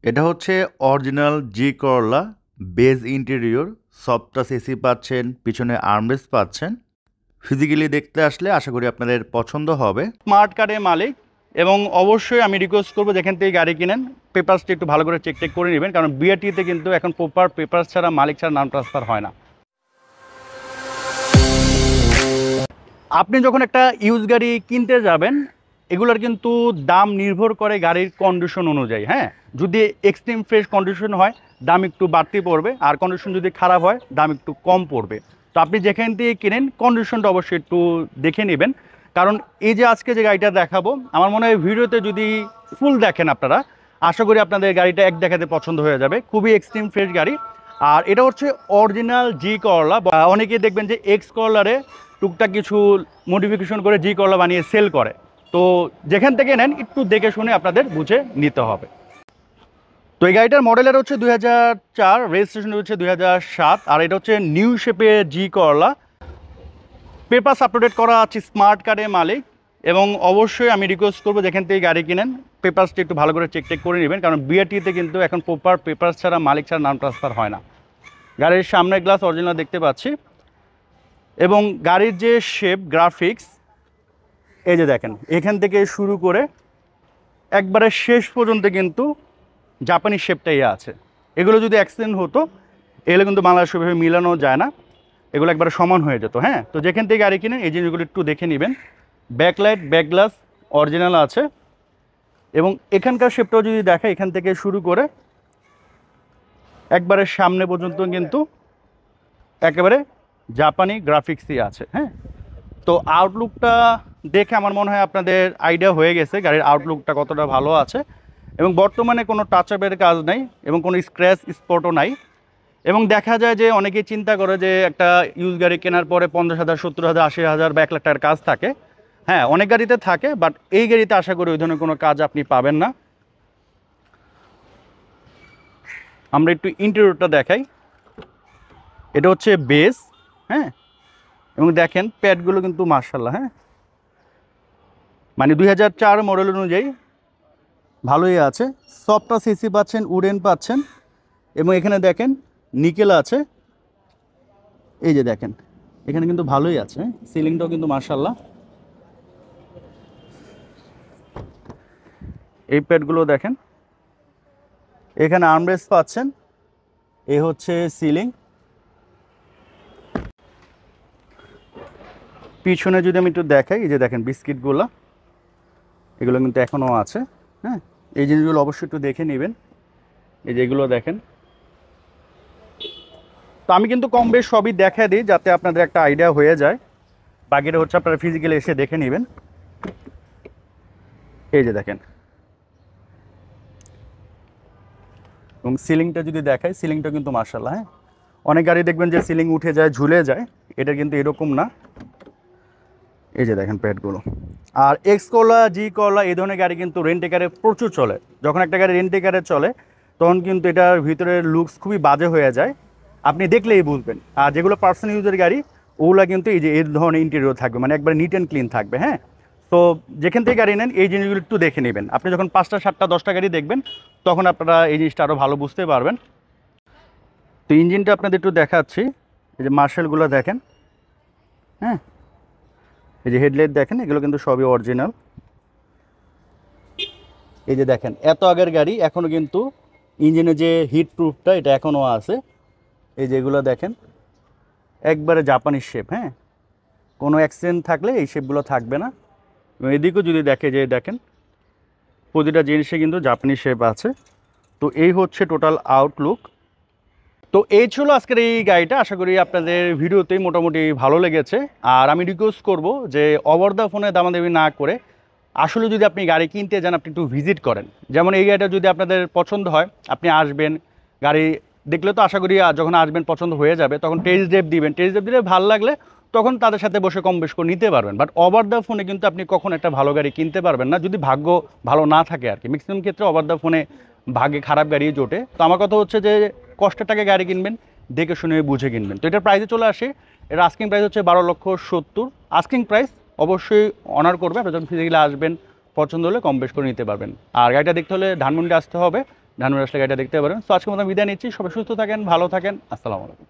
এটা হচ্ছে অরিজিনাল জি করলা beige interior, soft touch AC পাচ্ছেন, পিছনে আর্মরেস্ট পাচ্ছেন। ফিজিক্যালি দেখতে আসলে আশা করি আপনাদের পছন্দ হবে। স্মার্ট কার্ডের মালিক, এবং অবশ্যই আমি রিকোয়েস্ট করবো যেখান থেকে গাড়ি কিনেন পেপারসটা একটু ভালো করে চেক করে নেবেন, কারণ বিআরটিতে কিন্তু এখন প্রপার পেপার ছাড়া মালিক ছাড়া নাম ট্রান্সফার হয় না। আপনি যখন একটা ইউজ গাড়ি কিনতে যাবেন, এগুলোর কিন্তু দাম নির্ভর করে গাড়ির কন্ডিশন অনুযায়ী। হ্যাঁ, যদি এক্সট্রিম ফ্রেশ কন্ডিশন হয় দাম একটু বাড়তি পড়বে, আর কন্ডিশন যদি খারাপ হয় দাম একটু কম পড়বে। তো আপনি যেখান থেকে কিনেন কন্ডিশনটা অবশ্যই একটু দেখে নেবেন, কারণ এই যে আজকে যে গাড়িটা দেখাবো, আমার মনে হয় ভিডিওতে যদি ফুল দেখেন আপনারা, আশা করি আপনাদের গাড়িটা এক দেখাতে পছন্দ হয়ে যাবে। খুবই এক্সট্রিম ফ্রেশ গাড়ি। আর এটা হচ্ছে অরিজিনাল জি করলা। অনেকেই দেখবেন যে এক্স করলারে টুকটাক কিছু মডিফিকেশন করে জি করলা বানিয়ে সেল করে। তো যেখান থেকে নেন একটু দেখে শুনে আপনাদের বুঝে নিতে হবে। তো এই গাড়িটার মডেলের হচ্ছে 2004, রেজিস্ট্রেশন হচ্ছে 2007, আর এটা হচ্ছে নিউ শেপে জি করলা। পেপারস আপডেট করা আছে স্মার্ট কার্ডের মালিক, এবং অবশ্যই আমি রিকোয়েস্ট করবো যেখান থেকে গাড়ি কিনেন পেপারসটা একটু ভালো করে চেক করে নেবেন, কারণ বিআরটিতে কিন্তু এখন প্রপার পেপারস ছাড়া মালিক ছাড়া নাম ট্রান্সফার হয় না। গাড়ির সামনের গ্লাস অরিজিনাল দেখতে পাচ্ছি, এবং গাড়ির যে শেপ গ্রাফিক্স এই যে দেখেন, এখান থেকে শুরু করে একবারে শেষ পর্যন্ত কিন্তু জাপানি শেপটাই আছে। এগুলো যদি অ্যাক্সিডেন্ট হতো এগুলো কিন্তু বাংলাদেশে ওইভাবে মিলানো যায় না, এগুলো একবারে সমান হয়ে যেত। হ্যাঁ, তো যেখান থেকে গাড়ি কিনেন এই জিনিসগুলো একটু দেখে নেবেন। ব্যাকলাইট ব্যাক গ্লাস অরিজিনাল আছে, এবং এখানকার শেপটাও যদি দেখে এখান থেকে শুরু করে একবারে সামনে পর্যন্ত কিন্তু একেবারে জাপানি গ্রাফিক্সই আছে। হ্যাঁ, তো আউটলুকটা দেখে আমার মনে হয় আপনাদের আইডিয়া হয়ে গেছে গাড়ির আউটলুকটা কতটা ভালো আছে, এবং বর্তমানে কোনো টাচ আপের কাজ নাই এবং কোনো স্ক্র্যাচ স্পটও নাই। এবং দেখা যায় যে অনেকেই চিন্তা করে যে একটা ইউজ গাড়ি কেনার পরে 50,000, 70,000, 80,000 বা 1 লাখ টাকার কাজ থাকে। হ্যাঁ, অনেক গাড়িতে থাকে, বাট এই গাড়িতে আশা করি ওই ধরনের কোনো কাজ আপনি পাবেন না। আমরা একটু ইন্টেরিয়রটা দেখাই। এটা হচ্ছে বেস। হ্যাঁ, এবং দেখেন প্যাডগুলো কিন্তু মার্শাল্লাহ, হ্যাঁ মানে 2004 মডেল অনুযায়ী ভালোই আছে। সফটটা সিসি পাচ্ছেন, উডেন পাচ্ছেন, এবং এখানে দেখেন নিকেল আছে। এই যে দেখেন এখানে কিন্তু ভালোই আছে, সিলিংটাও কিন্তু মার্শাল্লাহ। এই প্যাডগুলো দেখেন, এখানে আর্মরেস্ট পাচ্ছেন, এ হচ্ছে সিলিং। পিছনে যদি আমি একটু দেখাই, এই যে দেখেন বিস্কিটগুলো, এগুলো কিন্তু এখনও আছে। হ্যাঁ, এই জিনিসগুলো অবশ্যই একটু দেখে নেবেন। এই যেগুলো দেখেন, তো আমি কিন্তু কম বেশ সবই দেখা দিই যাতে আপনাদের একটা আইডিয়া হয়ে যায়। বাকিটা হচ্ছে আপনারা ফিজিক্যালি এসে দেখে নেবেন। এই যে দেখেন, এবং সিলিংটা যদি দেখাই, সিলিংটা কিন্তু মার্শাল্লাহ। হ্যাঁ, অনেক গাড়ি দেখবেন যে সিলিং উঠে যায়, ঝুলে যায়, এটা কিন্তু এরকম না। এই যে দেখেন প্যাডগুলো। আর এক্স করলা, জি করলা এই ধরনের গাড়ি কিন্তু রেন্টেকারে প্রচুর চলে। যখন একটা গাড়ি রেন্টেকারে চলে তখন কিন্তু এটার ভিতরের লুকস খুবই বাজে হয়ে যায়, আপনি দেখলেই বুঝবেন। আর যেগুলো পার্সোনাল ইউজের গাড়ি ওগুলো কিন্তু এই যে এই ধরনের ইন্টেরিয়র থাকবে, মানে একবার নিট অ্যান্ড ক্লিন থাকবে। হ্যাঁ, তো যেখান থেকে গাড়ি নেন এই জিনিসগুলো একটু দেখে নেবেন। আপনি যখন 5টা 7টা 10টা গাড়ি দেখবেন তখন আপনারা এই জিনিসটা আরও ভালো বুঝতে পারবেন। তো ইঞ্জিনটা আপনাদের একটু দেখাচ্ছি। এই যে মার্শালগুলো দেখেন। হ্যাঁ, এই যে হেডলাইট দেখেন, এগুলো কিন্তু সবই অরিজিনাল। এই যে দেখেন এত আগের গাড়ি এখনও কিন্তু ইঞ্জিনের যে হিট প্রুফটা এটা এখনও আছে। এই যেগুলো দেখেন একবারে জাপানি শেপ। হ্যাঁ, কোনো অ্যাক্সিডেন্ট থাকলে এই শেপগুলো থাকবে না। এবং এদিকেও যদি দেখে যে দেখেন প্রতিটা জিনিসে কিন্তু জাপানি শেপ আছে। তো এই হচ্ছে টোটাল আউটলুক। তো এই ছিল আজকের এই গাড়িটা। আশা করি আপনাদের ভিডিওতেই মোটামুটি ভালো লেগেছে। আর আমি রিকোয়েস্ট করব যে ওভার দ্য ফোনে দামাদামি না করে আসলে যদি আপনি গাড়ি কিনতে যান আপনি একটু ভিজিট করেন। যেমন এই গাড়িটা যদি আপনাদের পছন্দ হয় আপনি আসবেন, গাড়ি দেখলে তো আশা করি যখন আসবেন পছন্দ হয়ে যাবে, তখন টেস্ট ড্রাইভ দিবেন। টেস্ট ড্রাইভ দিলে ভালো লাগলে তখন তাদের সাথে বসে কম বেশ করে নিতে পারবেন। বাট ওভার দ্য ফোনে কিন্তু আপনি কখন একটা ভালো গাড়ি কিনতে পারবেন না, যদি ভাগ্য ভালো না থাকে আর কি। ম্যাক্সিমাম ক্ষেত্রে ওভার দ্য ফোনে ভাগ্যে খারাপ গাড়ি জোটে। তো আমার কথা হচ্ছে যে কষ্টের টাকা গাড়ি কিনবেন, দেখে শুনে বুঝে কিনবেন। তো এটার প্রাইসে চলে আসে, এর আস্কিং প্রাইস হচ্ছে 12,70,000। আস্কিং প্রাইস অবশ্যই অনার করবে, আপনি যখন ফিজিক্যালি আসবেন পছন্দ হলে কম বেশ করে নিতে পারবেন। আর গাড়িটা দেখতে হলে ধানমন্ডি আসতে হবে, ধানমন্ডি আসলে গাড়িটা দেখতে পারেন। তো আজকের মতো বিদায় নিচ্ছি, সবাই সুস্থ থাকেন, ভালো থাকেন, আসসালামু আলাইকুম।